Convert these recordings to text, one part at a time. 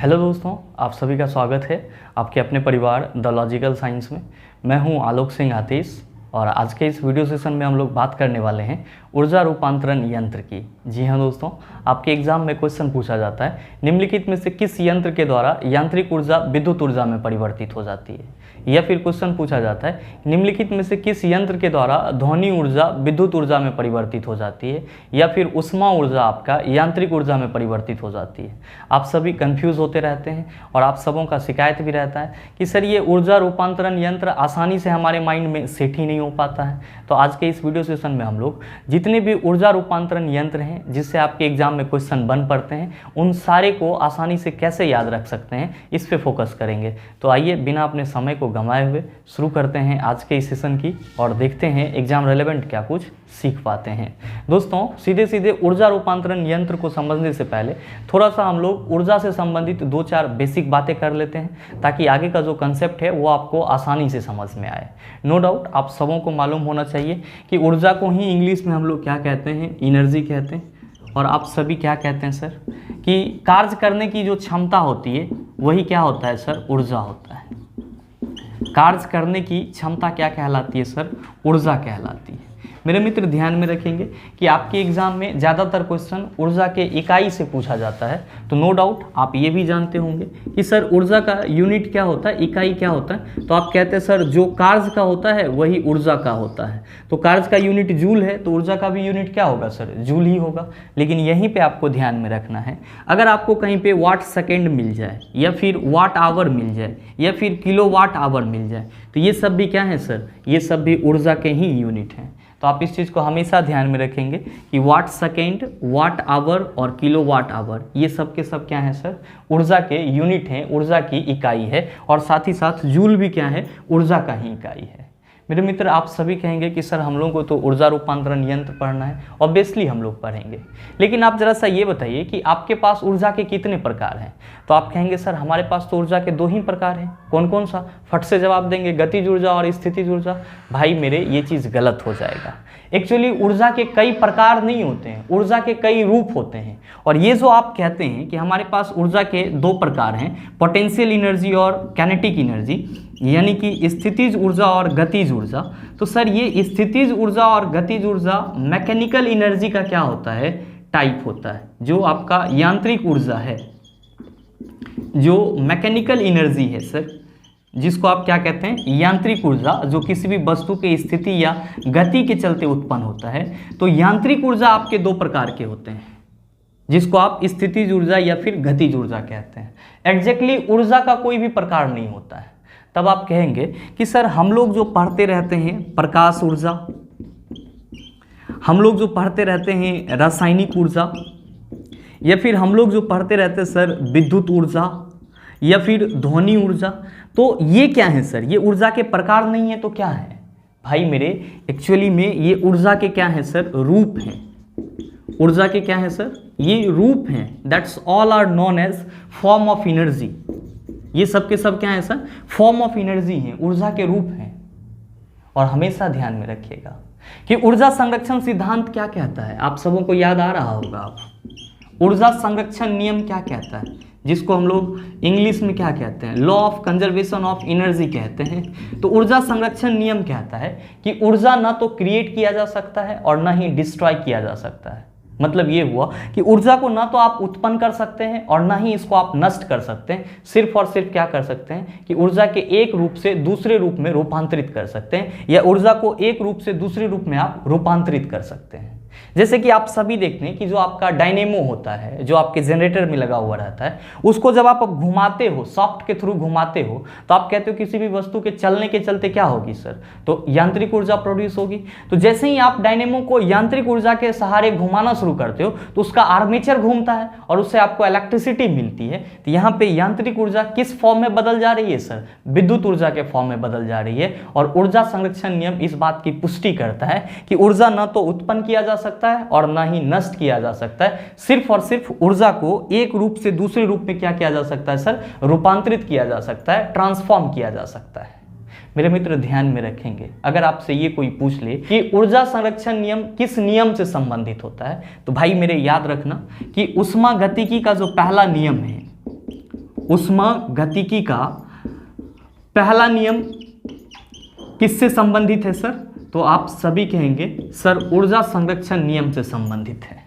Hello दोस्तों, आप सभी का स्वागत है आपके अपने परिवार द लॉजिकल साइंस में। मैं हूं आलोक सिंह आतिश और आज के इस वीडियो सेशन में हम लोग बात करने वाले हैं ऊर्जा रूपांतरण यंत्र की। जी हाँ दोस्तों, आपके एग्जाम में क्वेश्चन पूछा जाता है निम्नलिखित में से किस यंत्र के द्वारा यांत्रिक ऊर्जा विद्युत ऊर्जा में परिवर्तित हो जाती है, या फिर क्वेश्चन पूछा जाता है निम्नलिखित में से किस यंत्र के द्वारा ध्वनि ऊर्जा विद्युत ऊर्जा में परिवर्तित हो जाती है, या फिर ऊष्मा ऊर्जा आपका यांत्रिक ऊर्जा में परिवर्तित हो जाती है। आप सभी कंफ्यूज होते रहते हैं और आप सबों का शिकायत भी रहता है कि सर ये ऊर्जा रूपांतरण यंत्र आसानी से हमारे माइंड में सेट ही नहीं हो पाता है। तो आज के इस वीडियो सेशन में हम लोग जितने भी ऊर्जा रूपांतरण यंत्र हैं जिससे आपके एग्जाम में क्वेश्चन बन पड़ते हैं, उन सारे को आसानी से कैसे याद रख सकते हैं, इस पे फोकस करेंगे। तो आइए बिना अपने समय को गंवाए हुए शुरू करते हैं आज के इस सेशन की और देखते हैं एग्जाम रेलेवेंट क्या कुछ सीख पाते हैं। दोस्तों, सीधे सीधे ऊर्जा रूपांतरण यंत्र को समझने से पहले थोड़ा सा हम लोग ऊर्जा से संबंधित 2-4 बेसिक बातें कर लेते हैं ताकि आगे का जो कंसेप्ट है वो आपको आसानी से समझ में आए। नो डाउट आप सबों को मालूम होना चाहिए कि ऊर्जा को ही इंग्लिश में हम लोग क्या कहते हैं, एनर्जी कहते हैं। और आप सभी क्या कहते हैं सर कि कार्य करने की जो क्षमता होती है वही क्या होता है सर, ऊर्जा होता है। कार्य करने की क्षमता क्या कहलाती है सर, ऊर्जा कहलाती है। मेरे मित्र ध्यान में रखेंगे कि आपके एग्जाम में ज़्यादातर क्वेश्चन ऊर्जा के इकाई से पूछा जाता है। तो नो डाउट आप ये भी जानते होंगे कि सर ऊर्जा का यूनिट क्या होता है, इकाई क्या होता है। तो आप कहते हैं सर जो कार्य का होता है वही ऊर्जा का होता है। तो कार्य का यूनिट जूल है तो ऊर्जा का भी यूनिट क्या होगा सर, जूल ही होगा। लेकिन यहीं पर आपको ध्यान में रखना है, अगर आपको कहीं पर वाट सेकेंड मिल जाए या फिर वाट आवर मिल जाए या फिर किलो वाट आवर मिल जाए तो ये सब भी क्या है सर, ये सब भी ऊर्जा के ही यूनिट हैं। तो आप इस चीज़ को हमेशा ध्यान में रखेंगे कि वाट सेकेंड, वाट आवर और किलो वाट आवर ये सब के सब क्या है सर, ऊर्जा के यूनिट हैं, ऊर्जा की इकाई है। और साथ ही साथ जूल भी क्या है, ऊर्जा का ही इकाई है। मेरे मित्र आप सभी कहेंगे कि सर हम लोगों को तो ऊर्जा रूपांतरण यंत्र पढ़ना है, ऑब्वियसली हम लोग पढ़ेंगे। लेकिन आप जरा सा ये बताइए कि आपके पास ऊर्जा के कितने प्रकार हैं। तो आप कहेंगे सर हमारे पास तो ऊर्जा के 2 ही प्रकार हैं। कौन कौन सा? फट से जवाब देंगे गतिज ऊर्जा और स्थितिज ऊर्जा। भाई मेरे ये चीज़ गलत हो जाएगा। एक्चुअली ऊर्जा के कई प्रकार नहीं होते हैं, ऊर्जा के कई रूप होते हैं। और ये जो आप कहते हैं कि हमारे पास ऊर्जा के 2 प्रकार हैं, पोटेंशियल एनर्जी और काइनेटिक एनर्जी, यानी कि स्थितिज ऊर्जा और गतिज ऊर्जा। तो सर ये स्थितिज ऊर्जा और गतिज ऊर्जा मैकेनिकल एनर्जी का क्या होता है, टाइप होता है। जो आपका यांत्रिक ऊर्जा है, जो मैकेनिकल एनर्जी है सर, जिसको आप क्या कहते हैं, यांत्रिक ऊर्जा, जो किसी भी वस्तु के स्थिति या गति के चलते उत्पन्न होता है। तो यांत्रिक ऊर्जा आपके 2 प्रकार के होते हैं, जिसको आप स्थितिज ऊर्जा या फिर गतिज ऊर्जा कहते हैं। एग्जैक्टली ऊर्जा का कोई भी प्रकार नहीं होता है। तब आप कहेंगे कि सर हम लोग जो पढ़ते रहते हैं प्रकाश ऊर्जा, हम लोग जो पढ़ते रहते हैं रासायनिक ऊर्जा, या फिर हम लोग जो पढ़ते रहते हैं सर विद्युत ऊर्जा या फिर ध्वनि ऊर्जा, तो ये क्या है सर, ये ऊर्जा के प्रकार नहीं है तो क्या है भाई मेरे, एक्चुअली में ये ऊर्जा के क्या है सर, रूप हैं। ऊर्जा के क्या है सर, ये रूप हैं। That's all are known as form of energy. ये सब के सब क्या है सर, फॉर्म ऑफ एनर्जी हैं, ऊर्जा के रूप हैं। और हमेशा ध्यान में रखिएगा कि ऊर्जा संरक्षण सिद्धांत क्या कहता है, आप सबों को याद आ रहा होगा। आप ऊर्जा संरक्षण नियम क्या कहता है, जिसको हम लोग इंग्लिश में क्या कहते हैं, law of conservation of energy कहते हैं। तो ऊर्जा संरक्षण नियम कहता है कि ऊर्जा ना तो क्रिएट किया जा सकता है और ना ही डिस्ट्रॉय किया जा सकता है। मतलब ये हुआ कि ऊर्जा को ना तो आप उत्पन्न कर सकते हैं और ना ही इसको आप नष्ट कर सकते हैं। सिर्फ और सिर्फ क्या कर सकते हैं कि ऊर्जा के एक रूप से दूसरे रूप में रूपांतरित कर सकते हैं, या ऊर्जा को एक रूप से दूसरे रूप में आप रूपांतरित कर सकते हैं। जैसे कि आप सभी देखते हैं कि जो आपका डायनेमो होता है, जो आपके जनरेटर में लगा हुआ रहता है, उसको जब आप घुमाते हो, सॉफ्ट के थ्रू घुमाते हो, तो आप कहते हो किसी भी वस्तु के चलने के चलते क्या होगी सर, तो यांत्रिक ऊर्जा प्रोड्यूस होगी। तो जैसे ही आप डायनेमो को यांत्रिक ऊर्जा के सहारे घुमाना शुरू करते हो तो उसका आर्मेचर घूमता है और उससे आपको इलेक्ट्रिसिटी मिलती है। तो यहाँ पे यांत्रिक ऊर्जा किस फॉर्म में बदल जा रही है सर, विद्युत ऊर्जा के फॉर्म में बदल जा रही है। और ऊर्जा संरक्षण नियम इस बात की पुष्टि करता है कि ऊर्जा न तो उत्पन्न किया जा सकता है और ना ही नष्ट किया जा सकता है। सिर्फ और सिर्फ ऊर्जा को एक रूप से दूसरे रूप में क्या किया जा सकता है सर, रूपांतरित किया जा सकता है, ट्रांसफॉर्म किया जा सकता है। मेरे मित्र ध्यान में रखेंगे, अगर आपसे ये कोई पूछ ले कि ऊर्जा संरक्षण नियम किस नियम से संबंधित होता है, तो भाई मेरे याद रखना कि ऊष्मा गतिकी का जो पहला नियम है, ऊष्मागतिकी का पहला नियम किससे संबंधित है सर? तो आप सभी कहेंगे सर ऊर्जा संरक्षण नियम से संबंधित है।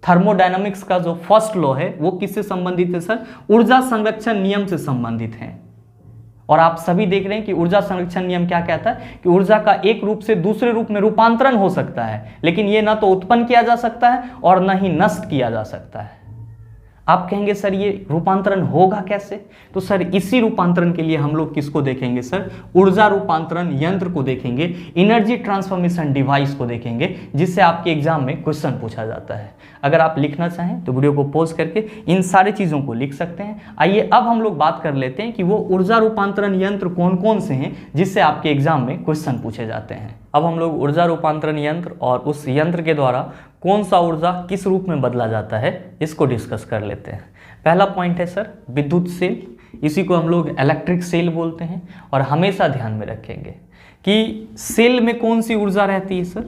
थर्मोडायनामिक्स का जो फर्स्ट लॉ है वो किससे संबंधित है सर? ऊर्जा संरक्षण नियम से संबंधित है। और आप सभी देख रहे हैं कि ऊर्जा संरक्षण नियम क्या कहता है कि ऊर्जा का एक रूप से दूसरे रूप में रूपांतरण हो सकता है, लेकिन यह ना तो उत्पन्न किया जा सकता है और ना ही नष्ट किया जा सकता है। आप कहेंगे सर ये रूपांतरण होगा कैसे? तो सर इसी रूपांतरण के लिए हम लोग किसको देखेंगे सर? ऊर्जा रूपांतरण यंत्र को देखेंगे, एनर्जी ट्रांसफॉर्मेशन डिवाइस को देखेंगे, जिससे आपके एग्जाम में क्वेश्चन पूछा जाता है। अगर आप लिखना चाहें तो वीडियो को पॉज करके इन सारी चीज़ों को लिख सकते हैं। आइए अब हम लोग बात कर लेते हैं कि वो ऊर्जा रूपांतरण यंत्र कौन कौन से हैं जिससे आपके एग्जाम में क्वेश्चन पूछे जाते हैं। अब हम लोग ऊर्जा रूपांतरण यंत्र और उस यंत्र के द्वारा कौन सा ऊर्जा किस रूप में बदला जाता है इसको डिस्कस कर लेते हैं। पहला पॉइंट है सर विद्युत सेल, इसी को हम लोग इलेक्ट्रिक सेल बोलते हैं। और हमेशा ध्यान में रखेंगे कि सेल में कौन सी ऊर्जा रहती है सर?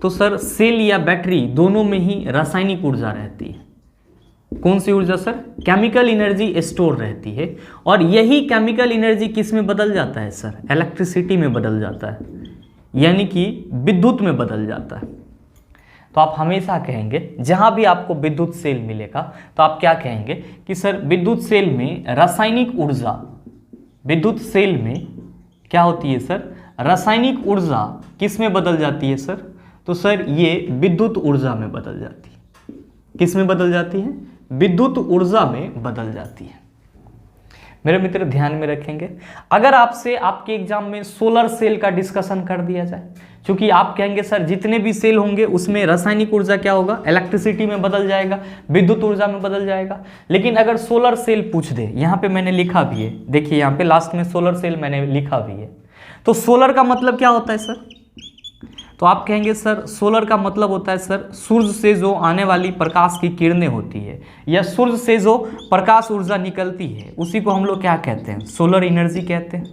तो सर सेल या बैटरी दोनों में ही रासायनिक ऊर्जा रहती है। कौन सी ऊर्जा सर? केमिकल एनर्जी स्टोर रहती है। और यही केमिकल एनर्जी किस में बदल जाता है सर? इलेक्ट्रिसिटी में बदल जाता है, यानी कि विद्युत में बदल जाता है। तो आप हमेशा कहेंगे जहां भी आपको विद्युत सेल मिलेगा तो आप क्या कहेंगे कि सर विद्युत सेल में रासायनिक ऊर्जा, विद्युत सेल में क्या होती है सर? रासायनिक ऊर्जा किस में बदल जाती है सर? तो सर ये विद्युत ऊर्जा में बदल जाती है। किस में बदल जाती है? विद्युत ऊर्जा में बदल जाती है। मेरे मित्र ध्यान में रखेंगे, अगर आपसे आपके एग्जाम में सोलर सेल का डिस्कशन कर दिया जाए, क्योंकि आप कहेंगे सर जितने भी सेल होंगे उसमें रासायनिक ऊर्जा क्या होगा? इलेक्ट्रिसिटी में बदल जाएगा, विद्युत ऊर्जा में बदल जाएगा। लेकिन अगर सोलर सेल पूछ दे, यहाँ पे मैंने लिखा भी है, देखिए यहाँ पे लास्ट में सोलर सेल मैंने लिखा भी है। तो सोलर का मतलब क्या होता है सर? तो आप कहेंगे सर सोलर का मतलब होता है सर सूर्य से जो आने वाली प्रकाश की किरणें होती है या सूर्य से जो प्रकाश ऊर्जा निकलती है उसी को हम लोग क्या कहते हैं? सोलर एनर्जी कहते हैं।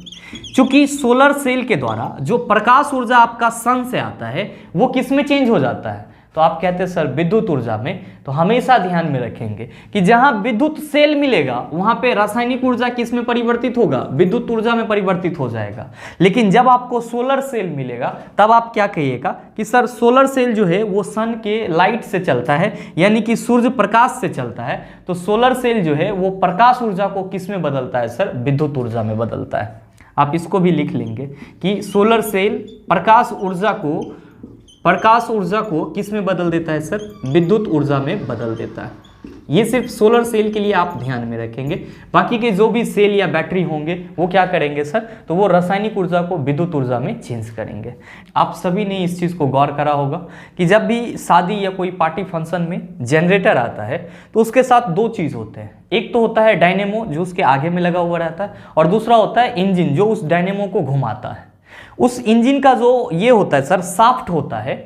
क्योंकि सोलर सेल के द्वारा जो प्रकाश ऊर्जा आपका सन से आता है वो किस में चेंज हो जाता है? तो आप कहते हैं सर विद्युत ऊर्जा में। तो हमेशा ध्यान में रखेंगे कि जहां विद्युत सेल मिलेगा वहां पे रासायनिक ऊर्जा किस में परिवर्तित होगा? विद्युत ऊर्जा में परिवर्तित हो जाएगा। लेकिन जब आपको सोलर सेल मिलेगा तब आप क्या कहिएगा कि सर सोलर सेल जो है वो सन के लाइट से चलता है, यानी कि सूर्य प्रकाश से चलता है। तो सोलर सेल जो है वो प्रकाश ऊर्जा को किस में बदलता है सर? विद्युत ऊर्जा में बदलता है। आप इसको भी लिख लेंगे कि सोलर सेल प्रकाश ऊर्जा को किस में बदल देता है सर? विद्युत ऊर्जा में बदल देता है। ये सिर्फ सोलर सेल के लिए आप ध्यान में रखेंगे। बाकी के जो भी सेल या बैटरी होंगे वो क्या करेंगे सर? तो वो रासायनिक ऊर्जा को विद्युत ऊर्जा में चेंज करेंगे। आप सभी ने इस चीज़ को गौर करा होगा कि जब भी शादी या कोई पार्टी फंक्शन में जनरेटर आता है तो उसके साथ दो चीज़ होते हैं। एक तो होता है डायनेमो जो उसके आगे में लगा हुआ रहता है, और दूसरा होता है इंजन जो उस डायनेमो को घुमाता है। उस इंजन का जो ये होता है सर शाफ्ट होता है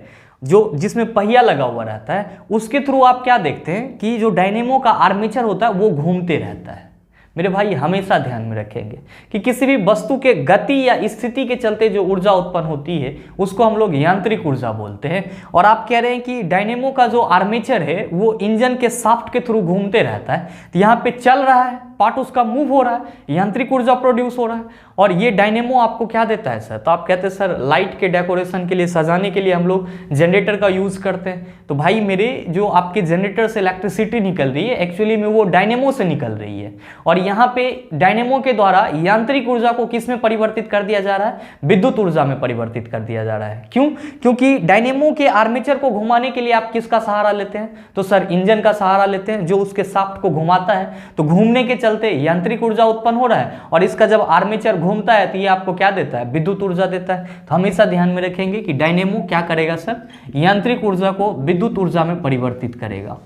जो जिसमें पहिया लगा हुआ रहता है, उसके थ्रू आप क्या देखते हैं कि जो डायनेमो का आर्मेचर होता है वो घूमते रहता है। मेरे भाई हमेशा ध्यान में रखेंगे कि किसी भी वस्तु के गति या स्थिति के चलते जो ऊर्जा उत्पन्न होती है उसको हम लोग यांत्रिक ऊर्जा बोलते हैं। और आप कह रहे हैं कि डायनेमो का जो आर्मेचर है वो इंजन के शाफ्ट के थ्रू घूमते रहता है, तो यहाँ पे चल रहा है, पार्ट उसका मूव हो रहा है, यांत्रिक ऊर्जा प्रोड्यूस हो रहा है। और ये डायनेमो आपको क्या देता है सर? तो आप कहते हैं सर लाइट के डेकोरेशन के लिए, सजाने के लिए हम लोग जनरेटर का यूज करते हैं। तो भाई मेरे जो आपके जनरेटर से इलेक्ट्रिसिटी निकल रही है एक्चुअली में वो डायनेमो से निकल रही है। और यहाँ पे डायनेमो के द्वारा यांत्रिक ऊर्जा को किस में परिवर्तित कर दिया जा रहा है? विद्युत ऊर्जा में परिवर्तित कर दिया जा रहा है। क्यों? क्योंकि डायनेमो के आर्मेचर को घुमाने के लिए आप किसका सहारा लेते हैं? तो सर इंजन का सहारा लेते हैं जो उसके शाफ्ट को घुमाता है। तो घूमने के चलते यांत्रिक ऊर्जा उत्पन्न हो रहा है, और इसका जब आर्मेचर घूमता है तो ये आपको क्या देता है? विद्युत ऊर्जा देता है। तो हमेशा ध्यान में रखेंगे कि डायनेमो क्या करेगा सर? यांत्रिक ऊर्जा को विद्युत ऊर्जा में परिवर्तित करेगा।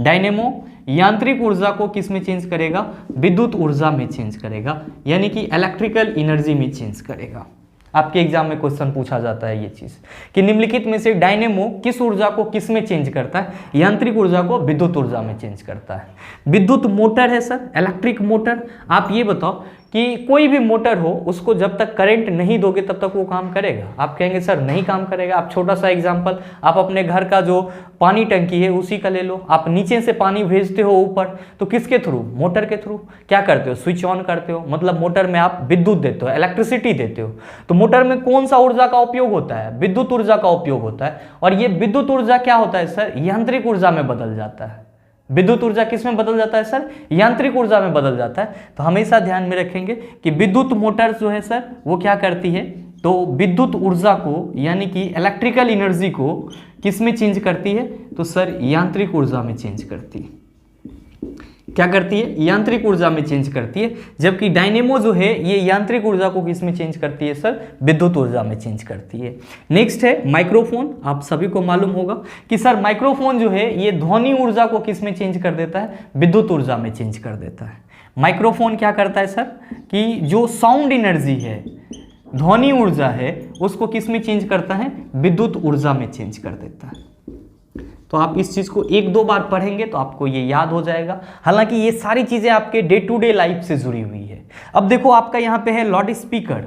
डायनेमो यांत्रिक ऊर्जा को किस में चेंज करेगा? विद्युत ऊर्जा में चेंज करेगा, यानी कि इलेक्ट्रिकल एनर्जी में चेंज करेगा। आपके एग्जाम में क्वेश्चन पूछा जाता है ये चीज कि निम्नलिखित में से डायनेमो किस ऊर्जा को किस में चेंज करता है? यांत्रिक ऊर्जा को विद्युत ऊर्जा में चेंज करता है। विद्युत मोटर है सर, इलेक्ट्रिक मोटर। आप ये बताओ कि कोई भी मोटर हो उसको जब तक करंट नहीं दोगे तब तक वो काम करेगा? आप कहेंगे सर नहीं काम करेगा। आप छोटा सा एग्जांपल, आप अपने घर का जो पानी टंकी है उसी का ले लो। आप नीचे से पानी भेजते हो ऊपर, तो किसके थ्रू? मोटर के थ्रू। क्या करते हो? स्विच ऑन करते हो, मतलब मोटर में आप विद्युत देते हो, इलेक्ट्रिसिटी देते हो। तो मोटर में कौन सा ऊर्जा का उपयोग होता है? विद्युत ऊर्जा का उपयोग होता है। और ये विद्युत ऊर्जा क्या होता है सर? यांत्रिक ऊर्जा में बदल जाता है। विद्युत ऊर्जा किस में बदल जाता है सर? यांत्रिक ऊर्जा में बदल जाता है। तो हमेशा ध्यान में रखेंगे कि विद्युत मोटर जो है सर वो क्या करती है, तो विद्युत ऊर्जा को यानी कि इलेक्ट्रिकल एनर्जी को किस में चेंज करती है? तो सर यांत्रिक ऊर्जा में चेंज करती है। क्या करती है? यांत्रिक ऊर्जा में चेंज करती है। जबकि डायनेमो जो है ये यांत्रिक ऊर्जा को किस में चेंज करती है सर? विद्युत ऊर्जा में चेंज करती है। नेक्स्ट है माइक्रोफोन। आप सभी को मालूम होगा कि सर माइक्रोफोन जो है ये ध्वनि ऊर्जा को किस में चेंज कर देता है? विद्युत ऊर्जा में चेंज कर देता है। माइक्रोफोन क्या करता है सर कि जो साउंड एनर्जी है, ध्वनि ऊर्जा है, उसको किस में चेंज करता है? विद्युत ऊर्जा में चेंज कर देता है। तो आप इस चीज़ को एक दो बार पढ़ेंगे तो आपको ये याद हो जाएगा। हालांकि ये सारी चीज़ें आपके डे टू डे लाइफ से जुड़ी हुई है। अब देखो आपका यहाँ पे है लाउड स्पीकर।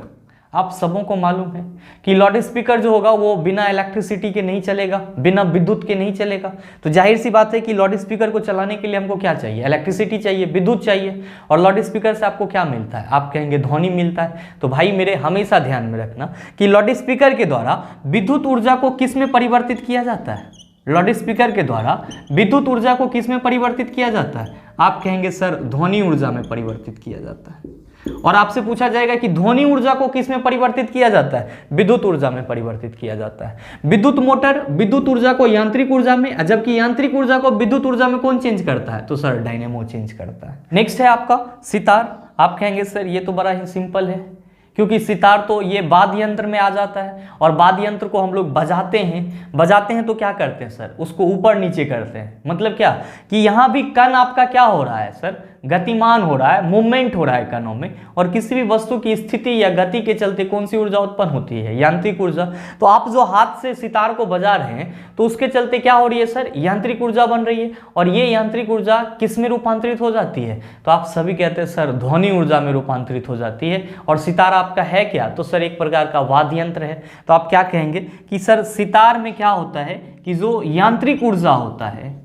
आप सबों को मालूम है कि लाउड स्पीकर जो होगा वो बिना इलेक्ट्रिसिटी के नहीं चलेगा, बिना विद्युत के नहीं चलेगा। तो जाहिर सी बात है कि लाउड स्पीकर को चलाने के लिए हमको क्या चाहिए? इलेक्ट्रिसिटी चाहिए, विद्युत चाहिए। और लाउड स्पीकर से आपको क्या मिलता है? आप कहेंगे ध्वनि मिलता है। तो भाई मेरे हमेशा ध्यान में रखना कि लाउड स्पीकर के द्वारा विद्युत ऊर्जा को किस में परिवर्तित किया जाता है? लाउड स्पीकर के द्वारा विद्युत ऊर्जा को किस में परिवर्तित किया जाता है? आप कहेंगे सर ध्वनि ऊर्जा में परिवर्तित किया जाता है। और आपसे पूछा जाएगा कि ध्वनि ऊर्जा को किस में परिवर्तित किया जाता है? विद्युत ऊर्जा में परिवर्तित किया जाता है। विद्युत मोटर विद्युत ऊर्जा को यांत्रिक ऊर्जा में, जबकि यांत्रिक ऊर्जा को विद्युत ऊर्जा में कौन चेंज करता है? तो सर डायनेमो चेंज करता है। नेक्स्ट है आपका सितार। आप कहेंगे सर ये तो बड़ा ही सिंपल है, क्योंकि सितार तो ये वाद्य यंत्र में आ जाता है। और वाद्य यंत्र को हम लोग बजाते हैं तो क्या करते हैं सर? उसको ऊपर नीचे करते हैं। मतलब क्या कि यहाँ भी कण आपका क्या हो रहा है सर? गतिमान हो रहा है, मूवमेंट हो रहा है कणों में। और किसी भी वस्तु की स्थिति या गति के चलते कौन सी ऊर्जा उत्पन्न होती है? यांत्रिक ऊर्जा। तो आप जो हाथ से सितार को बजा रहे हैं तो उसके चलते क्या हो रही है सर? यांत्रिक ऊर्जा बन रही है। और ये यांत्रिक ऊर्जा किस में रूपांतरित हो जाती है? तो आप सभी कहते हैं सर ध्वनि ऊर्जा में रूपांतरित हो जाती है। और सितार आपका है क्या? तो सर एक प्रकार का वाद्य यंत्र है। तो आप क्या कहेंगे कि सर सितार में क्या होता है कि जो यांत्रिक ऊर्जा होता है,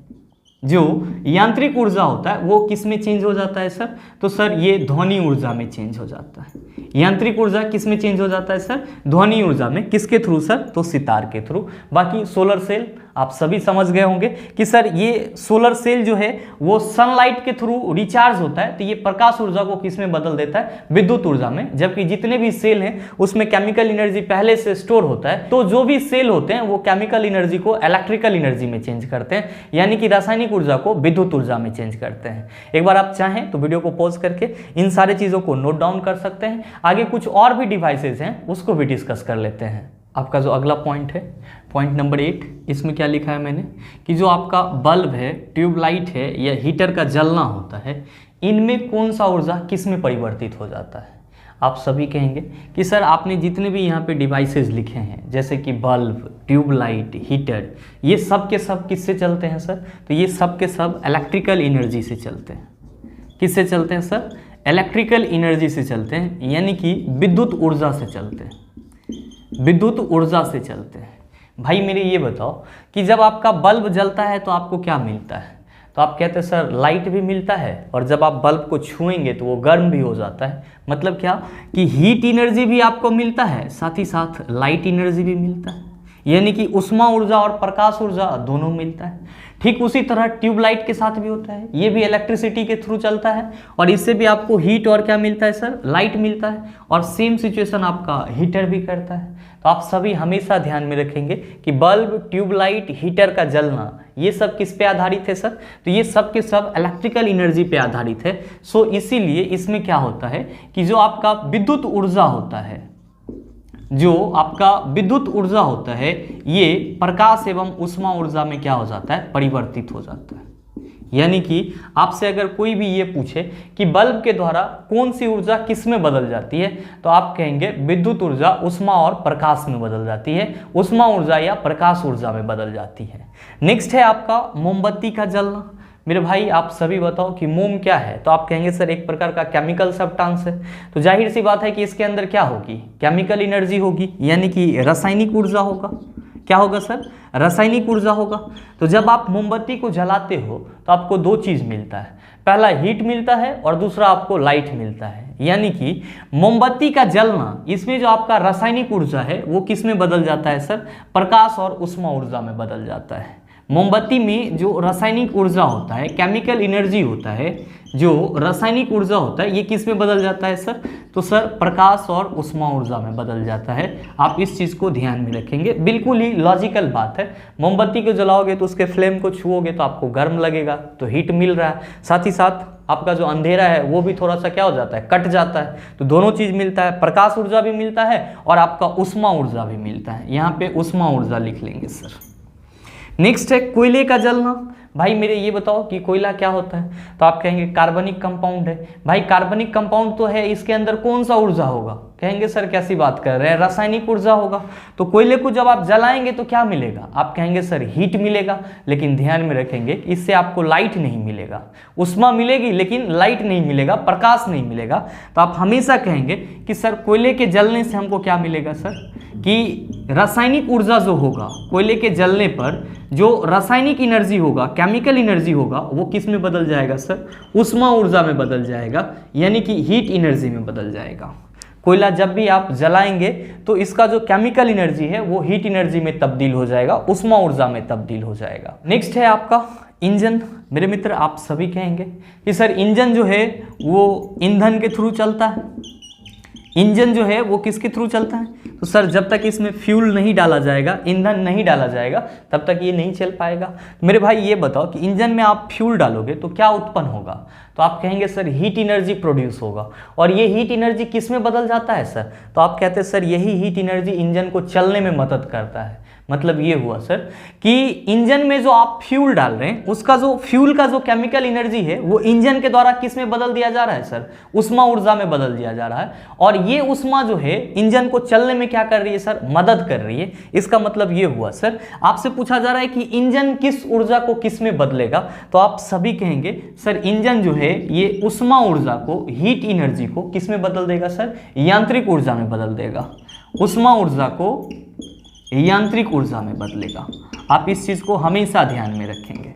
जो यांत्रिक ऊर्जा होता है वो किस में चेंज हो जाता है सर? तो सर ये ध्वनि ऊर्जा में चेंज हो जाता है। यांत्रिक ऊर्जा किस में चेंज हो जाता है सर? ध्वनि ऊर्जा में। किसके थ्रू सर? तो सितार के थ्रू। बाकी सोलर सेल आप सभी समझ गए होंगे कि सर ये सोलर सेल जो है वो सनलाइट के थ्रू रिचार्ज होता है। तो ये प्रकाश ऊर्जा को किस में बदल देता है? विद्युत ऊर्जा में। जबकि जितने भी सेल हैं उसमें केमिकल एनर्जी पहले से स्टोर होता है। तो जो भी सेल होते हैं वो केमिकल एनर्जी को इलेक्ट्रिकल एनर्जी में चेंज करते हैं, यानी कि रासायनिक ऊर्जा को विद्युत ऊर्जा में चेंज करते हैं। एक बार आप चाहें तो वीडियो को पॉज करके इन सारी चीज़ों को नोट डाउन कर सकते हैं। आगे कुछ और भी डिवाइसेज हैं उसको भी डिस्कस कर लेते हैं। आपका जो अगला पॉइंट है, पॉइंट नंबर 8, इसमें क्या लिखा है मैंने कि जो आपका बल्ब है, ट्यूबलाइट है या हीटर का जलना होता है, इनमें कौन सा ऊर्जा किस में परिवर्तित हो जाता है? आप सभी कहेंगे कि सर आपने जितने भी यहाँ पे डिवाइसेस लिखे हैं जैसे कि बल्ब, ट्यूबलाइट, हीटर, ये सब के सब किससे चलते हैं सर? तो ये सब के सब इलेक्ट्रिकल एनर्जी से चलते हैं। किससे चलते हैं सर? इलेक्ट्रिकल एनर्जी से चलते हैं, यानी कि विद्युत ऊर्जा से चलते हैं। विद्युत ऊर्जा से चलते हैं। भाई मेरे ये बताओ कि जब आपका बल्ब जलता है तो आपको क्या मिलता है? तो आप कहते हैं सर लाइट भी मिलता है, और जब आप बल्ब को छुएंगे तो वो गर्म भी हो जाता है। मतलब क्या कि हीट एनर्जी भी आपको मिलता है, साथ ही साथ लाइट एनर्जी भी मिलता है, यानी कि ऊष्मा ऊर्जा और प्रकाश ऊर्जा दोनों मिलता है। ठीक उसी तरह ट्यूबलाइट के साथ भी होता है, ये भी इलेक्ट्रिसिटी के थ्रू चलता है और इससे भी आपको हीट और क्या मिलता है सर? लाइट मिलता है। और सेम सिचुएशन आपका हीटर भी करता है। तो आप सभी हमेशा ध्यान में रखेंगे कि बल्ब, ट्यूबलाइट, हीटर का जलना, ये सब किस पे आधारित है सर? तो ये सब के सब इलेक्ट्रिकल एनर्जी पे आधारित है। सो इसीलिए इसमें क्या होता है कि जो आपका विद्युत ऊर्जा होता है, जो आपका विद्युत ऊर्जा होता है, ये प्रकाश एवं ऊष्मा ऊर्जा में क्या हो जाता है? परिवर्तित हो जाता है। यानी कि आपसे अगर कोई भी ये पूछे कि बल्ब के द्वारा कौन सी ऊर्जा किस में बदल जाती है, तो आप कहेंगे विद्युत ऊर्जा ऊष्मा और प्रकाश में बदल जाती है, ऊष्मा ऊर्जा या प्रकाश ऊर्जा में बदल जाती है। नेक्स्ट है आपका मोमबत्ती का जलना। मेरे भाई आप सभी बताओ कि मोम क्या है, तो आप कहेंगे सर एक प्रकार का केमिकल सब्सटेंस है। तो जाहिर सी बात है कि इसके अंदर क्या होगी, केमिकल एनर्जी होगी, यानी कि रासायनिक ऊर्जा होगा। क्या होगा सर, रासायनिक ऊर्जा होगा। तो जब आप मोमबत्ती को जलाते हो तो आपको दो चीज़ मिलता है, पहला हीट मिलता है और दूसरा आपको लाइट मिलता है। यानी कि मोमबत्ती का जलना, इसमें जो आपका रासायनिक ऊर्जा है वो किस में बदल जाता है सर, प्रकाश और ऊष्मा ऊर्जा में बदल जाता है। मोमबत्ती में जो रासायनिक ऊर्जा होता है, केमिकल एनर्जी होता है, जो रासायनिक ऊर्जा होता है, ये किस में बदल जाता है सर, तो सर प्रकाश और ऊष्मा ऊर्जा में बदल जाता है। आप इस चीज़ को ध्यान में रखेंगे, बिल्कुल ही लॉजिकल बात है। मोमबत्ती को जलाओगे तो उसके फ्लेम को छुओगे तो आपको गर्म लगेगा, तो हीट मिल रहा है, साथ ही साथ आपका जो अंधेरा है वो भी थोड़ा सा क्या हो जाता है, कट जाता है। तो दोनों चीज़ मिलता है, प्रकाश ऊर्जा भी मिलता है और आपका ऊष्मा ऊर्जा भी मिलता है। यहाँ पे ऊष्मा ऊर्जा लिख लेंगे सर। नेक्स्ट है कोयले का जलना। भाई मेरे ये बताओ कि कोयला क्या होता है, तो आप कहेंगे कार्बनिक कंपाउंड है। भाई कार्बनिक कंपाउंड तो है, इसके अंदर कौन सा ऊर्जा होगा, कहेंगे सर कैसी बात कर रहे हैं, रासायनिक ऊर्जा होगा। तो कोयले को जब आप जलाएंगे तो क्या मिलेगा, आप कहेंगे सर हीट मिलेगा, लेकिन ध्यान में रखेंगे इससे आपको लाइट नहीं मिलेगा, ऊष्मा मिलेगी लेकिन लाइट नहीं मिलेगा, प्रकाश नहीं मिलेगा। तो आप हमेशा कहेंगे कि सर कोयले के जलने से हमको क्या मिलेगा सर, कि रासायनिक ऊर्जा जो होगा, कोयले के जलने पर जो रासायनिक एनर्जी होगा, केमिकल एनर्जी होगा, वो किस में बदल जाएगा सर, ऊष्मा ऊर्जा में बदल जाएगा, यानी कि हीट एनर्जी में बदल जाएगा। कोयला जब भी आप जलाएंगे तो इसका जो केमिकल एनर्जी है वो हीट एनर्जी में तब्दील हो जाएगा, ऊष्मा ऊर्जा में तब्दील हो जाएगा। नेक्स्ट है आपका इंजन। मेरे मित्र आप सभी कहेंगे कि सर इंजन जो है वो ईंधन के थ्रू चलता है। इंजन जो है वो किसके थ्रू चलता है, तो सर जब तक इसमें फ्यूल नहीं डाला जाएगा, ईंधन नहीं डाला जाएगा, तब तक ये नहीं चल पाएगा। तो मेरे भाई ये बताओ कि इंजन में आप फ्यूल डालोगे तो क्या उत्पन्न होगा, तो आप कहेंगे सर हीट एनर्जी प्रोड्यूस होगा। और ये हीट एनर्जी किस में बदल जाता है सर, तो आप कहते हैं सर यही हीट एनर्जी इंजन को चलने में मदद करता है। मतलब ये हुआ सर कि इंजन में जो आप फ्यूल डाल रहे हैं उसका जो फ्यूल का जो केमिकल एनर्जी है वो इंजन के द्वारा किस में बदल दिया जा रहा है सर, ऊष्मा ऊर्जा में बदल दिया जा रहा है। और ये ऊष्मा जो है इंजन को चलने में क्या कर रही है सर, मदद कर रही है। इसका मतलब ये हुआ सर, आपसे पूछा जा रहा है कि इंजन किस ऊर्जा को किस में बदलेगा, तो आप सभी कहेंगे सर इंजन जो है ये ऊष्मा ऊर्जा को, हीट एनर्जी को किस में बदल देगा सर, यांत्रिक ऊर्जा में बदल देगा। ऊष्मा ऊर्जा को यांत्रिक ऊर्जा में बदलेगा। आप इस चीज को हमेशा ध्यान में रखेंगे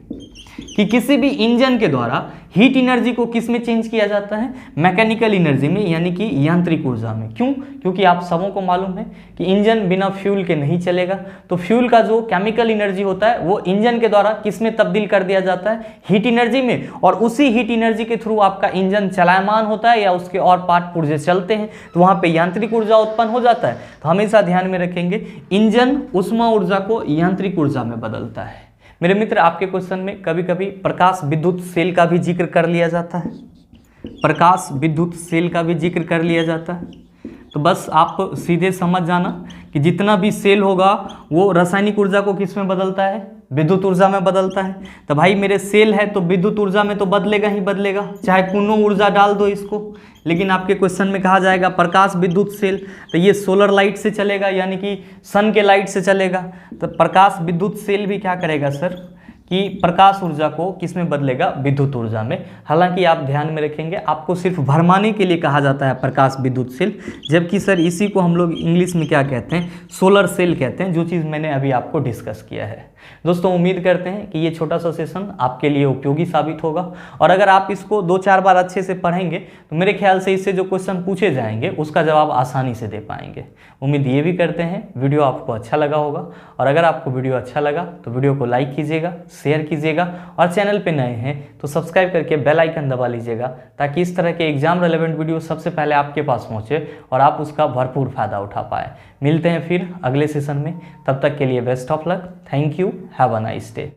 कि किसी भी इंजन के द्वारा हीट एनर्जी को किस में चेंज किया जाता है, मैकेनिकल एनर्जी में, यानी कि यांत्रिक ऊर्जा में। क्यों, क्योंकि आप सबों को मालूम है कि इंजन बिना फ्यूल के नहीं चलेगा। तो फ्यूल का जो केमिकल एनर्जी होता है वो इंजन के द्वारा किस में तब्दील कर दिया जाता है, हीट एनर्जी में। और उसी हीट एनर्जी के थ्रू आपका इंजन चलायमान होता है या उसके और पार्ट पुर्जे चलते हैं, तो वहां पर यांत्रिक ऊर्जा उत्पन्न हो जाता है। तो हमेशा ध्यान में रखेंगे इंजन ऊष्मा ऊर्जा को यांत्रिक ऊर्जा में बदलता है। मेरे मित्र आपके क्वेश्चन में कभी कभी प्रकाश विद्युत सेल का भी जिक्र कर लिया जाता है, प्रकाश विद्युत सेल का भी जिक्र कर लिया जाता है। तो बस आप सीधे समझ जाना कि जितना भी सेल होगा वो रासायनिक ऊर्जा को किस में बदलता है, विद्युत ऊर्जा में बदलता है। तो भाई मेरे सेल है तो विद्युत ऊर्जा में तो बदलेगा ही बदलेगा, चाहे कोनो ऊर्जा डाल दो इसको। लेकिन आपके क्वेश्चन में कहा जाएगा प्रकाश विद्युत सेल, तो ये सोलर लाइट से चलेगा, यानी कि सन के लाइट से चलेगा। तो प्रकाश विद्युत सेल भी क्या करेगा सर, कि प्रकाश ऊर्जा को किस में बदलेगा, विद्युत ऊर्जा में। हालांकि आप ध्यान में रखेंगे आपको सिर्फ भरमाने के लिए कहा जाता है प्रकाश विद्युत सेल, जबकि सर इसी को हम लोग इंग्लिश में क्या कहते हैं, सोलर सेल कहते हैं, जो चीज़ मैंने अभी आपको डिस्कस किया है। दोस्तों उम्मीद करते हैं कि ये छोटा सा सेशन आपके लिए उपयोगी साबित होगा, और अगर आप इसको 2-4 बार अच्छे से पढ़ेंगे तो मेरे ख्याल से इससे जो क्वेश्चन पूछे जाएंगे उसका जवाब आसानी से दे पाएंगे। उम्मीद ये भी करते हैं वीडियो आपको अच्छा लगा होगा, और अगर आपको वीडियो अच्छा लगा तो वीडियो को लाइक कीजिएगा, शेयर कीजिएगा, और चैनल पे नए हैं तो सब्सक्राइब करके बेल आइकन दबा लीजिएगा, ताकि इस तरह के एग्जाम रेलेवेंट वीडियो सबसे पहले आपके पास पहुंचे और आप उसका भरपूर फायदा उठा पाए। मिलते हैं फिर अगले सेशन में, तब तक के लिए best of luck, thank you, have a nice day.